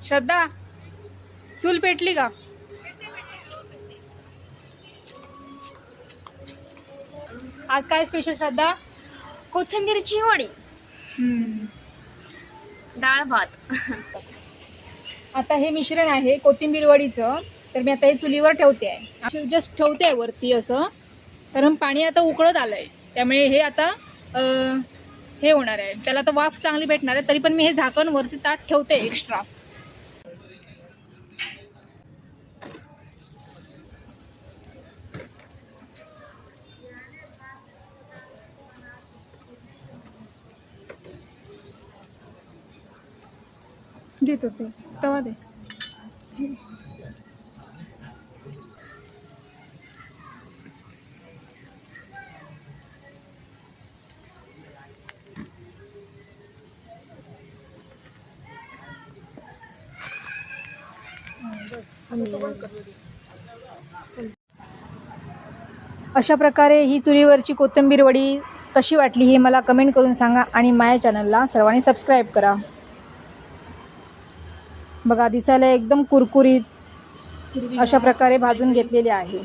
श्रद्धा चूल पेटली का? आज काय स्पेशल श्रद्धा? कोथिंबीरची वडी, डाळ भात. आता हे मिश्रण आहे कोथिंबीर वडीचं. तर मी आता हे चुलीवर ठेवते आहे, जस्ट ठेवते आहे वरती असं, कारण पाणी आता उकळत आलंय. त्यामुळे हे आता हे होणार आहे, त्याला आता वाफ चांगली भेटणार आहे. तरी पण मी हे झाकण वरती ताट ठेवते एक्स्ट्रा. देत होते तवा दे. अशा प्रकारे ही चुलीवरची कोथिंबीर वडी कशी वाटली हे मला कमेंट करून सांगा आणि माझ्या चॅनलला सर्वांनी सबस्क्राईब करा. बघा दिसायला एकदम कुरकुरीत अशा प्रकारे भाजून घेतलेले आहे.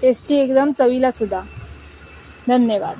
टेस्टी एकदम, चवीला सुद्धा. धन्यवाद.